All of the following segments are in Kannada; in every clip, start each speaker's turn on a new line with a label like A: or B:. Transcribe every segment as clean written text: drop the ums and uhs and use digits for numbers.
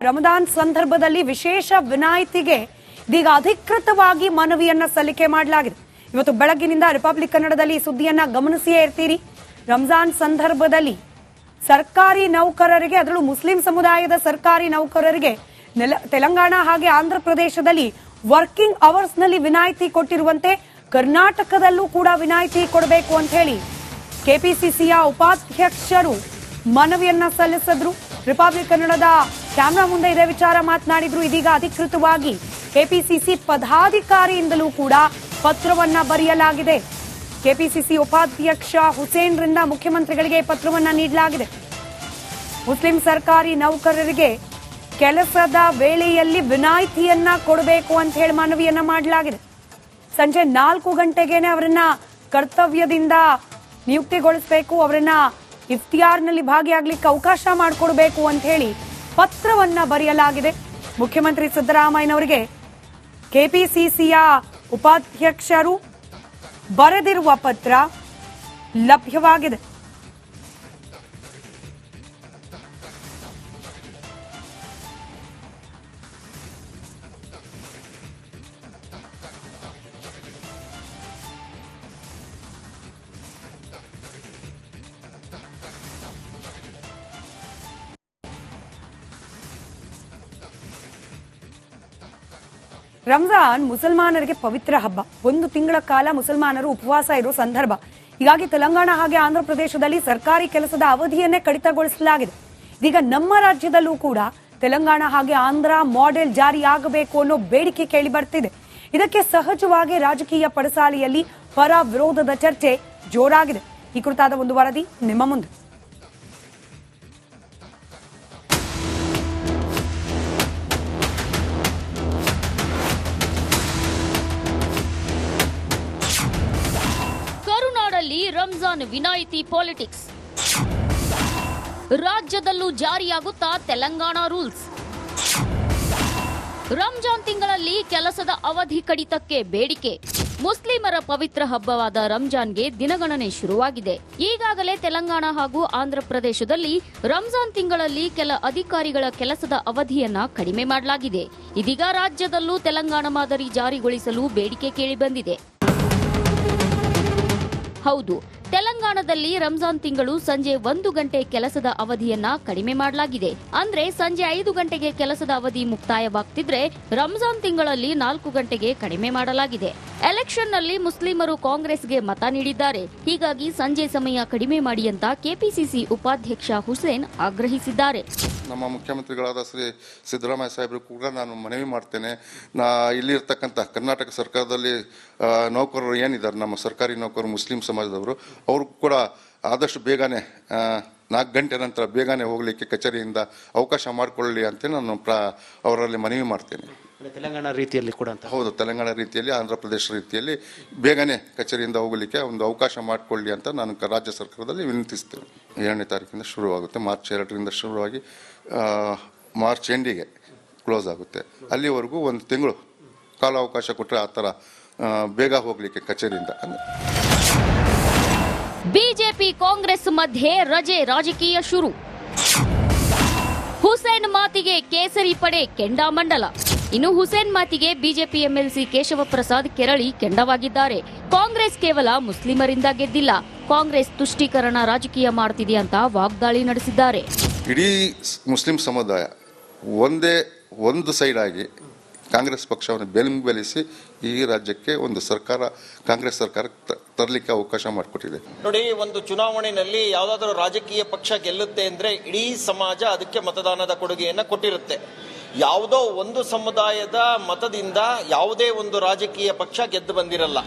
A: ರಮದಾನ್ ಸಂದರ್ಭದಲ್ಲಿ ವಿಶೇಷ ವಿನಾಯಿತಿಗೆ ಇದೀಗ ಅಧಿಕೃತವಾಗಿ ಮನವಿಯನ್ನ ಸಲ್ಲಿಕೆ ಮಾಡಲಾಗಿದೆ. ಇವತ್ತು ಬೆಳಗ್ಗಿನಿಂದ ರಿಪಬ್ಲಿಕ್ ಕನ್ನಡದಲ್ಲಿ ಸುದ್ದಿಯನ್ನ ಗಮನಿಸಿಯೇ ಇರ್ತೀರಿ. ರಂಜಾನ್ ಸಂದರ್ಭದಲ್ಲಿ ಸರ್ಕಾರಿ ನೌಕರರಿಗೆ, ಅದರಲ್ಲೂ ಮುಸ್ಲಿಂ ಸಮುದಾಯದ ಸರ್ಕಾರಿ ನೌಕರರಿಗೆ ತೆಲಂಗಾಣ ಹಾಗೆ ಆಂಧ್ರ ಪ್ರದೇಶದಲ್ಲಿ ವರ್ಕಿಂಗ್ ಅವರ್ಸ್ ನಲ್ಲಿ ವಿನಾಯಿತಿ ಕೊಟ್ಟಿರುವಂತೆ ಕರ್ನಾಟಕದಲ್ಲೂ ಕೂಡ ವಿನಾಯಿತಿ ಕೊಡಬೇಕು ಅಂತ ಹೇಳಿ ಕೆಪಿಸಿಸಿಯ ಉಪಾಧ್ಯಕ್ಷರು ಮನವಿಯನ್ನ ಸಲ್ಲಿಸಿದ್ರು. ರಿಪಬ್ಲಿಕ್ ಕನ್ನಡದ ಕ್ಯಾಮೆರಾ ಮುಂದೆ ಇದೇ ವಿಚಾರ ಮಾತನಾಡಿದ್ರು. ಇದೀಗ ಅಧಿಕೃತವಾಗಿ ಕೆಪಿಸಿಸಿ ಪದಾಧಿಕಾರಿಯಿಂದಲೂ ಕೂಡ ಪತ್ರವನ್ನ ಬರೆಯಲಾಗಿದೆ. ಕೆಪಿಸಿಸಿ ಉಪಾಧ್ಯಕ್ಷ ಹುಸೇನ್ ರಿಂದ ಮುಖ್ಯಮಂತ್ರಿಗಳಿಗೆ ಪತ್ರವನ್ನ ನೀಡಲಾಗಿದೆ. ಮುಸ್ಲಿಂ ಸರ್ಕಾರಿ ನೌಕರರಿಗೆ ಕೆಲಸದ ವೇಳೆಯಲ್ಲಿ ವಿನಾಯಿತಿಯನ್ನ ಕೊಡಬೇಕು ಅಂತ ಹೇಳಿ ಮನವಿಯನ್ನ ಮಾಡಲಾಗಿದೆ. ಸಂಜೆ 4 ಗಂಟೆಗೇನೆ ಅವರನ್ನ ಕರ್ತವ್ಯದಿಂದ ನಿಯುಕ್ತಿಗೊಳಿಸಬೇಕು, ಅವರನ್ನ ಇಫ್ತಿಯಾರ್ನಲ್ಲಿ ಭಾಗಿಯಾಗಲಿಕ್ಕೆ ಅವಕಾಶ ಮಾಡಿಕೊಡಬೇಕು ಅಂತ ಹೇಳಿ ಪತ್ರವನ್ನ ಬರೆಯಲಾಗಿದೆ. ಮುಖ್ಯಮಂತ್ರಿ ಸಿದ್ದರಾಮಯ್ಯನವರಿಗೆ ಕೆಪಿಸಿಸಿಯ ಉಪಾಧ್ಯಕ್ಷರು ಬರೆದಿರುವ ಪತ್ರ ಲಭ್ಯವಾಗಿದೆ. ರಂಜಾನ್ ಮುಸಲ್ಮಾನರಿಗೆ ಪವಿತ್ರ ಹಬ್ಬ. 1 ತಿಂಗಳ ಕಾಲ ಮುಸಲ್ಮಾನರು ಉಪವಾಸ ಇರುವ ಸಂದರ್ಭ. ಹೀಗಾಗಿ ತೆಲಂಗಾಣ ಹಾಗೆ ಆಂಧ್ರ ಪ್ರದೇಶದಲ್ಲಿ ಸರ್ಕಾರಿ ಕೆಲಸದ ಅವಧಿಯನ್ನೇ ಕಡಿತಗೊಳಿಸಲಾಗಿದೆ. ಇದೀಗ ನಮ್ಮ ರಾಜ್ಯದಲ್ಲೂ ಕೂಡ ತೆಲಂಗಾಣ ಹಾಗೆ ಆಂಧ್ರ ಮಾಡೆಲ್ ಜಾರಿಯಾಗಬೇಕು ಅನ್ನೋ ಬೇಡಿಕೆ ಕೇಳಿ ಬರ್ತಿದೆ. ಇದಕ್ಕೆ ಸಹಜವಾಗಿ ರಾಜಕೀಯ ಪಡಸಾಲೆಯಲ್ಲಿ ಪರ ವಿರೋಧದ ಚರ್ಚೆ ಜೋರಾಗಿದೆ. ಈ ಕುರಿತಾದ ಒಂದು ವರದಿ ನಿಮ್ಮ ಮುಂದೆ.
B: ರಂಜಾನ್ ವಿನಾಯಿತಿ ಪಾಲಿಟಿಕ್ಸ್. ರಾಜ್ಯದಲ್ಲೂ ಜಾರಿಯಾಗುತ್ತಾ ತೆಲಂಗಾಣ ರೂಲ್ಸ್. ರಂಜಾನ್ ತಿಂಗಳಲ್ಲಿ ಕೆಲಸದ ಅವಧಿ ಕಡಿತಕ್ಕೆ ಬೇಡಿಕೆ. ಮುಸ್ಲಿಮರ ಪವಿತ್ರ ಹಬ್ಬವಾದ ರಂಜಾನ್ಗೆ ದಿನಗಣನೆ ಶುರುವಾಗಿದೆ. ಈಗಾಗಲೇ ತೆಲಂಗಾಣ ಹಾಗೂ ಆಂಧ್ರ ಪ್ರದೇಶದಲ್ಲಿ ರಂಜಾನ್ ತಿಂಗಳಲ್ಲಿ ಕೆಲ ಅಧಿಕಾರಿಗಳ ಕೆಲಸದ ಅವಧಿಯನ್ನ ಕಡಿಮೆ ಮಾಡಲಾಗಿದೆ. ಇದೀಗ ರಾಜ್ಯದಲ್ಲೂ ತೆಲಂಗಾಣ ಮಾದರಿ ಜಾರಿಗೊಳಿಸಲು ಬೇಡಿಕೆ ಕೇಳಿಬಂದಿದೆ. ಹೌದು, ತೆಲಂಗಾಣದಲ್ಲಿ ರಂಜಾನ್ ತಿಂಗಳು ಸಂಜೆ 1 ಗಂಟೆ ಕೆಲಸದ ಅವಧಿಯನ್ನ ಕಡಿಮೆ ಮಾಡಲಾಗಿದೆ. ಅಂದ್ರೆ ಸಂಜೆ 5 ಗಂಟೆಗೆ ಕೆಲಸದ ಅವಧಿ ಮುಕ್ತಾಯವಾಗ್ತಿದ್ರೆ ರಂಜಾನ್ ತಿಂಗಳಲ್ಲಿ 4 ಗಂಟೆಗೆ ಕಡಿಮೆ ಮಾಡಲಾಗಿದೆ. ಎಲೆಕ್ಷನ್ನಲ್ಲಿ ಮುಸ್ಲಿಮರು ಕಾಂಗ್ರೆಸ್ಗೆ ಮತ ನೀಡಿದ್ದಾರೆ. ಹೀಗಾಗಿ ಸಂಜೆ ಸಮಯ ಕಡಿಮೆ ಮಾಡಿ ಅಂತ ಕೆಪಿಸಿಸಿ ಉಪಾಧ್ಯಕ್ಷ ಹುಸೇನ್ ಆಗ್ರಹಿಸಿದ್ದಾರೆ.
C: ನಮ್ಮ ಮುಖ್ಯಮಂತ್ರಿಗಳಾದ ಶ್ರೀ ಸಿದ್ದರಾಮಯ್ಯ ಸಾಹೇಬರು ಕೂಡ ನಾನು ಮನವಿ ಮಾಡ್ತೇನೆ. ಇಲ್ಲಿರ್ತಕ್ಕಂಥ ಕರ್ನಾಟಕ ಸರ್ಕಾರದಲ್ಲಿ ನೌಕರರು ಏನಿದ್ದಾರೆ, ನಮ್ಮ ಸರ್ಕಾರಿ ನೌಕರರು ಮುಸ್ಲಿಂ ಸಮಾಜದವರು, ಅವರು ಕೂಡ ಆದಷ್ಟು ಬೇಗನೆ 4 ಗಂಟೆ ನಂತರ ಬೇಗನೆ ಹೋಗಲಿಕ್ಕೆ ಕಚೇರಿಯಿಂದ ಅವಕಾಶ ಮಾಡಿಕೊಳ್ಳಲಿ ಅಂತ ನಾನು ಅವರಲ್ಲಿ ಮನವಿ ಮಾಡ್ತೇನೆ.
D: ತೆಲಂಗಾಣ ರೀತಿಯಲ್ಲಿ ಕೂಡ ಅಂತ.
C: ಹೌದು, ತೆಲಂಗಾಣ ರೀತಿಯಲ್ಲಿ, ಆಂಧ್ರ ಪ್ರದೇಶ ರೀತಿಯಲ್ಲಿ ಬೇಗನೆ ಕಚೇರಿಯಿಂದ ಹೋಗಲಿಕ್ಕೆ ಒಂದು ಅವಕಾಶ ಮಾಡಿಕೊಳ್ಳಿ ಅಂತ ನಾನು ರಾಜ್ಯ ಸರ್ಕಾರದಲ್ಲಿ ವಿನಂತಿಸ್ತೇನೆ. 7ನೇ ತಾರೀಕಿಂದ ಶುರುವಾಗುತ್ತೆ. ಮಾರ್ಚ್ 2ರಿಂದ ಶುರುವಾಗಿ ಮಾರ್ಚ್ ಎಂಡಿಗೆ ಕ್ಲೋಸ್ ಆಗುತ್ತೆ. ಅಲ್ಲಿವರೆಗೂ 1 ತಿಂಗಳು ಕಾಲಾವಕಾಶ ಕೊಟ್ಟರೆ ಆ ಥರ ಬೇಗ ಹೋಗಲಿಕ್ಕೆ ಕಚೇರಿಯಿಂದ.
B: ಬಿಜೆಪಿ ಕಾಂಗ್ರೆಸ್ ಮಧ್ಯೆ ರಜೆ ರಾಜಕೀಯ ಶುರು. ಹುಸೇನ್ ಮಾತಿಗೆ ಕೇಸರಿ ಪಡೆ ಕೆಂಡಾಮಂಡಲ. ಇನ್ನು ಹುಸೇನ್ ಮಾತಿಗೆ ಬಿಜೆಪಿ ಎಂಎಲ್ಸಿ ಕೇಶವ ಪ್ರಸಾದ್ ಕೆರಳಿ ಕೆಂಡವಾಗಿದ್ದಾರೆ. ಕಾಂಗ್ರೆಸ್ ಕೇವಲ ಮುಸ್ಲಿಮರಿಂದ ಗೆದ್ದಿಲ್ಲ, ಕಾಂಗ್ರೆಸ್ ತುಷ್ಟೀಕರಣ ರಾಜಕೀಯ ಮಾಡ್ತಿದೆ ಅಂತ ವಾಗ್ದಾಳಿ ನಡೆಸಿದ್ದಾರೆ.
C: ಇಡೀ ಮುಸ್ಲಿಂ ಸಮುದಾಯ ಒಂದು ಸೈಡ್ ಆಗಿ ಕಾಂಗ್ರೆಸ್ ಪಕ್ಷವನ್ನು ಬೆಂಬಲಿಸಿ ಈ ರಾಜ್ಯಕ್ಕೆ ಒಂದು ಸರ್ಕಾರ, ಕಾಂಗ್ರೆಸ್ ಸರ್ಕಾರ ತರಲಿಕ್ಕೆ ಅವಕಾಶ ಮಾಡಿಕೊಟ್ಟಿದೆ.
E: ನೋಡಿ, ಒಂದು ಚುನಾವಣೆಯಲ್ಲಿ ಯಾವುದಾದ್ರೂ ರಾಜಕೀಯ ಪಕ್ಷ ಗೆಲ್ಲುತ್ತೆ ಅಂದ್ರೆ ಇಡೀ ಸಮಾಜ ಅದಕ್ಕೆ ಮತದಾನದ ಕೊಡುಗೆಯನ್ನು ಕೊಟ್ಟಿರುತ್ತೆ. ಯಾವುದೋ ಒಂದು ಸಮುದಾಯದ ಮತದಿಂದ ಯಾವುದೇ ಒಂದು ರಾಜಕೀಯ ಪಕ್ಷ ಗೆದ್ದು ಬಂದಿರಲ್ಲ.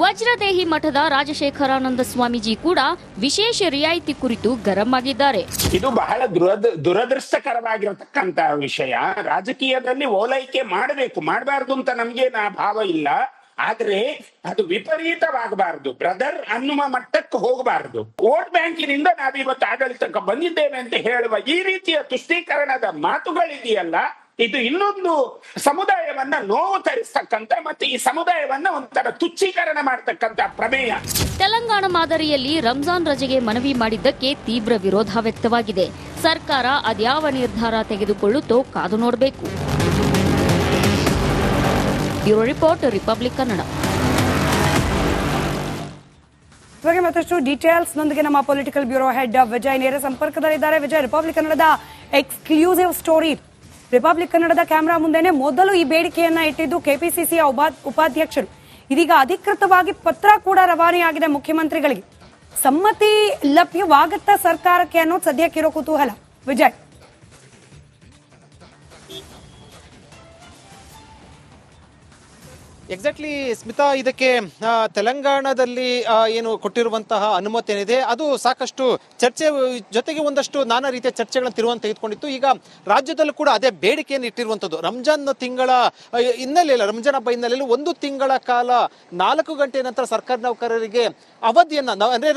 B: ವಜ್ರದೇಹಿ ಮಠದ ರಾಜಶೇಖರಾನಂದ ಸ್ವಾಮೀಜಿ ಕೂಡ ವಿಶೇಷ ರಿಯಾಯಿತಿ ಕುರಿತು ಗರಂ ಆಗಿದ್ದಾರೆ.
F: ಇದು ಬಹಳ ದುರದೃಷ್ಟಕರವಾಗಿರತಕ್ಕಂತ ವಿಷಯ. ರಾಜಕೀಯದಲ್ಲಿ ಓಲೈಕೆ ಮಾಡಬಾರದು ಅಂತ ನಮ್ಗೇನು ಭಾವ ಇಲ್ಲ. ಆದ್ರೆ ಅದು ವಿಪರೀತವಾಗಬಾರದು, ಬ್ರದರ್ ಅನ್ನುವ ಮಟ್ಟಕ್ಕೆ ಹೋಗಬಾರದು. ವೋಟ್ ಬ್ಯಾಂಕಿನಿಂದ ನಾವಿವತ್ತು ಆಡಳಿತಕ್ಕೆ ಬಂದಿದ್ದೇವೆ ಅಂತ ಹೇಳುವ ಈ ರೀತಿಯ ತುಷ್ಟೀಕರಣದ ಮಾತುಗಳಿದೆಯಲ್ಲ, ಇದು ಇನ್ನೊಂದು ಸಮುದಾಯವನ್ನ ನೋವು ತರಿಸ್ತಕ್ಕಂತ ಮತ್ತೆ ಈ ಸಮುದಾಯವನ್ನ ಒಂಥರ ತುಚ್ಛೀಕರಣ ಮಾಡತಕ್ಕಂತ ಪ್ರಮೇಯ.
B: ತೆಲಂಗಾಣ ಮಾದರಿಯಲ್ಲಿ ರಂಜಾನ್ ರಜೆಗೆ ಮನವಿ ಮಾಡಿದ್ದಕ್ಕೆ ತೀವ್ರ ವಿರೋಧ ವ್ಯಕ್ತವಾಗಿದೆ. ಸರ್ಕಾರ ಅದ್ಯಾವ ನಿರ್ಧಾರ ತೆಗೆದುಕೊಳ್ಳುತ್ತೋ ಕಾದು ನೋಡಬೇಕು. Bureau report, republic Kannada.
A: ಇವಾಗ ಮತ್ತಷ್ಟು ಡೀಟೇಲ್ಸ್ ನೊಂದಿಗೆ ನಮ್ಮ ಪೊಲಿಟಿಕಲ್ ಬ್ಯೂರೋ ಹೆಡ್ ವಿಜಯ್ ನೇರ ಸಂಪರ್ಕದಲ್ಲಿದ್ದಾರೆ. ವಿಜಯ್, ರಿಪಬ್ಲಿಕ್ ಕನ್ನಡದ ಎಕ್ಸ್ಕ್ಲೂಸಿವ್ ಸ್ಟೋರಿ. ರಿಪಬ್ಲಿಕ್ ಕನ್ನಡದ ಕ್ಯಾಮೆರಾ ಮುಂದೆನೆ ಮೊದಲು ಈ ಬೇಡಿಕೆಯನ್ನ ಇಟ್ಟಿದ್ದು ಕೆಪಿಸಿಸಿಯ ಉಪಾಧ್ಯಕ್ಷರು. ಇದೀಗ ಅಧಿಕೃತವಾಗಿ ಪತ್ರ ಕೂಡ ರವಾನೆಯಾಗಿದೆ ಮುಖ್ಯಮಂತ್ರಿಗಳಿಗೆ. ಸಮ್ಮತಿ ಲಭ್ಯವಾಗುತ್ತಾ ಸರ್ಕಾರಕ್ಕೆ ಅನ್ನೋದು ಸದ್ಯಕ್ಕಿರೋ ಕುತೂಹಲ. ವಿಜಯ್,
G: ಎಕ್ಸಾಕ್ಟ್ಲಿ ಸ್ಮಿತಾ, ಇದಕ್ಕೆ ತೆಲಂಗಾಣದಲ್ಲಿ ಏನು ಕೊಟ್ಟಿರುವಂತಹ ಅನುಮತಿ ಏನಿದೆ ಅದು ಸಾಕಷ್ಟು ಚರ್ಚೆ ಜೊತೆಗೆ ಒಂದಷ್ಟು ನಾನಾ ರೀತಿಯ ಚರ್ಚೆಗಳನ್ನು ತೆಗೆದುಕೊಂಡಿತ್ತು. ಈಗ ರಾಜ್ಯದಲ್ಲೂ ಕೂಡ ಅದೇ ಬೇಡಿಕೆಯನ್ನು ಇಟ್ಟಿರುವಂಥದ್ದು. ರಂಜಾನ್ ತಿಂಗಳ ಹಿನ್ನೆಲೆಯಲ್ಲಿ, ರಂಜಾನ್ ಹಬ್ಬ ಹಿನ್ನೆಲೆಯಲ್ಲಿ 1 ತಿಂಗಳ ಕಾಲ 4 ಗಂಟೆ ನಂತರ ಸರ್ಕಾರಿ ನೌಕರರಿಗೆ ಅವಧಿಯನ್ನ ಅಂದ್ರೆ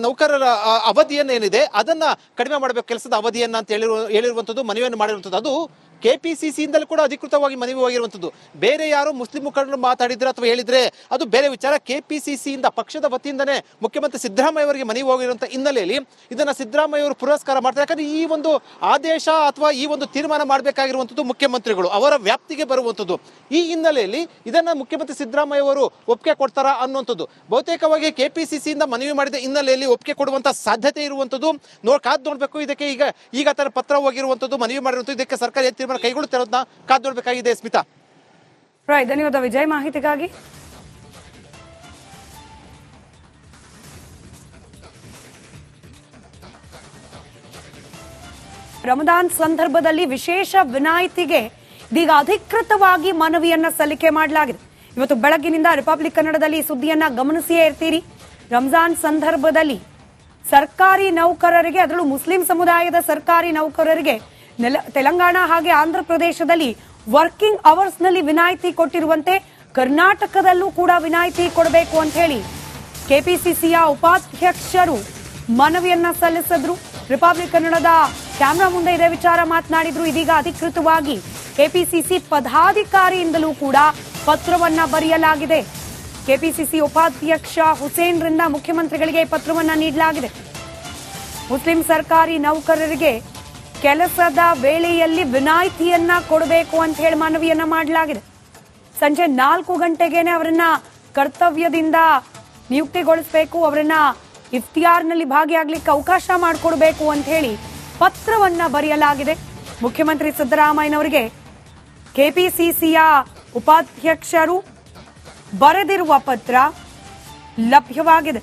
G: ನೌಕರರ ಅವಧಿಯನ್ನ ಏನಿದೆ ಅದನ್ನ ಕಡಿಮೆ ಮಾಡಬೇಕು, ಕೆಲಸದ ಅವಧಿಯನ್ನ ಅಂತ ಹೇಳಿರುವಂಥದ್ದು, ಮನವಿಯನ್ನು ಮಾಡಿರುವಂಥದ್ದು. ಅದು ಕೆಪಿಸಿಸಿಯಿಂದಲೂ ಕೂಡ ಅಧಿಕೃತವಾಗಿ ಮನವಿ ಆಗಿರುವಂಥದ್ದು. ಬೇರೆ ಯಾರು ಮುಸ್ಲಿಂ ಮುಖಂಡರು ಮಾತಾಡಿದ್ರೆ ಅಥವಾ ಹೇಳಿದ್ರೆ ಅದು ಬೇರೆ ವಿಚಾರ. ಕೆಪಿಸಿಸಿಯಿಂದ ಪಕ್ಷದ ವತಿಯಿಂದನೇ ಮುಖ್ಯಮಂತ್ರಿ ಸಿದ್ದರಾಮಯ್ಯ ಅವರಿಗೆ ಮನವಿ ಹೋಗಿರುವಂತಹ ಹಿನ್ನೆಲೆಯಲ್ಲಿ ಇದನ್ನ ಸಿದ್ದರಾಮಯ್ಯ ಅವರು ಪುರಸ್ಕಾರ ಮಾಡ್ತಾರೆ. ಯಾಕಂದ್ರೆ ಈ ಒಂದು ಆದೇಶ ಅಥವಾ ಈ ಒಂದು ತೀರ್ಮಾನ ಮಾಡಬೇಕಾಗಿರುವಂಥದ್ದು ಮುಖ್ಯಮಂತ್ರಿಗಳು, ಅವರ ವ್ಯಾಪ್ತಿಗೆ ಬರುವಂಥದ್ದು. ಈ ಹಿನ್ನೆಲೆಯಲ್ಲಿ ಇದನ್ನ ಮುಖ್ಯಮಂತ್ರಿ ಸಿದ್ದರಾಮಯ್ಯ ಅವರು ಒಪ್ಪಿಗೆ ಕೊಡ್ತಾರಾ ಅನ್ನುವಂಥದ್ದು. ಬಹುತೇಕವಾಗಿ ಕೆಪಿಸಿಸಿಯಿಂದ ಮನವಿ ಮಾಡಿದ ಹಿನ್ನೆಲೆಯಲ್ಲಿ ಒಪ್ಪಿಗೆ ಕೊಡುವಂತಹ ಸಾಧ್ಯತೆ ಇರುವಂಥದ್ದು. ಕಾದ್ ನೋಡ್ಬೇಕು. ಇದಕ್ಕೆ ಈಗ ತರ ಪತ್ರ ಹೋಗಿರುವಂಥದ್ದು, ಮನವಿ ಮಾಡಿರುವಂಥದ್ದು. ಇದಕ್ಕೆ ಸರ್ಕಾರ ತೀರ್ಮಾನ ಕೈಗೊಳ್ಳುತ್ತಿರೋದನ್ನ ಕಾದ್ ನೋಡ್ಬೇಕಾಗಿದೆ. ಸ್ಮಿತಾ,
A: ಧನ್ಯವಾದ ವಿಜಯ್ ಮಾಹಿತಿಗಾಗಿ. ರಮದಾನ್ ಸಂದರ್ಭದಲ್ಲಿ ವಿಶೇಷ ವಿನಾಯಿತಿಗೆ ಇದೀಗ ಅಧಿಕೃತವಾಗಿ ಮನವಿಯನ್ನ ಸಲ್ಲಿಕೆ ಮಾಡಲಾಗಿದೆ. ಇವತ್ತು ಬೆಳಗ್ಗಿನಿಂದ ರಿಪಬ್ಲಿಕ್ ಕನ್ನಡದಲ್ಲಿ ಈ ಸುದ್ದಿಯನ್ನ ಗಮನಿಸಿಯೇ ಇರ್ತೀರಿ. ರಂಜಾನ್ ಸಂದರ್ಭದಲ್ಲಿ ಸರ್ಕಾರಿ ನೌಕರರಿಗೆ, ಅದರಲ್ಲೂ ಮುಸ್ಲಿಂ ಸಮುದಾಯದ ಸರ್ಕಾರಿ ನೌಕರರಿಗೆ ತೆಲಂಗಾಣ ಹಾಗೆ ಆಂಧ್ರ ಪ್ರದೇಶದಲ್ಲಿ ವರ್ಕಿಂಗ್ ಅವರ್ಸ್ ನಲ್ಲಿ ವಿನಾಯಿತಿ ಕೊಟ್ಟಿರುವಂತೆ ಕರ್ನಾಟಕದಲ್ಲೂ ಕೂಡ ವಿನಾಯಿತಿ ಕೊಡಬೇಕು ಅಂತ ಹೇಳಿ ಕೆಪಿಸಿಸಿಯ ಉಪಾಧ್ಯಕ್ಷರು ಮನವಿಯನ್ನ ಸಲ್ಲಿಸಿದ್ರು. ರಿಪಬ್ಲಿಕ್ ಕನ್ನಡದ ಕ್ಯಾಮೆರಾ ಮುಂದೆ ಇದೇ ವಿಚಾರ ಮಾತನಾಡಿದ್ರು. ಇದೀಗ ಅಧಿಕೃತವಾಗಿ ಕೆಪಿಸಿಸಿ ಪದಾಧಿಕಾರಿಯಿಂದಲೂ ಕೂಡ ಪತ್ರವನ್ನ ಬರೆಯಲಾಗಿದೆ. ಕೆಪಿಸಿಸಿ ಉಪಾಧ್ಯಕ್ಷ ಹುಸೇನ್ ರಿಂದ ಮುಖ್ಯಮಂತ್ರಿಗಳಿಗೆ ಪತ್ರವನ್ನ ನೀಡಲಾಗಿದೆ. ಮುಸ್ಲಿಂ ಸರ್ಕಾರಿ ನೌಕರರಿಗೆ ಕೆಲಸದ ವೇಳೆಯಲ್ಲಿ ವಿನಾಯಿತಿಯನ್ನ ಕೊಡಬೇಕು ಅಂತ ಹೇಳಿ ಮನವಿಯನ್ನ ಮಾಡಲಾಗಿದೆ. ಸಂಜೆ 4 ಗಂಟೆಗೇನೆ ಅವರನ್ನ ಕರ್ತವ್ಯದಿಂದ ನಿಯುಕ್ತಿಗೊಳಿಸಬೇಕು, ಅವರನ್ನ ಇಫ್ತಿಯಾರ್ನಲ್ಲಿ ಭಾಗಿಯಾಗ್ಲಿಕ್ಕೆ ಅವಕಾಶ ಮಾಡಿಕೊಡ್ಬೇಕು ಅಂತ ಹೇಳಿ ಪತ್ರವನ್ನ ಬರೆಯಲಾಗಿದೆ. ಮುಖ್ಯಮಂತ್ರಿ ಸಿದ್ದರಾಮಯ್ಯನವರಿಗೆ ಕೆಪಿಸಿಸಿಯ ಉಪಾಧ್ಯಕ್ಷರು ಬರೆದಿರುವ ಪತ್ರ ಲಭ್ಯವಾಗಿದೆ.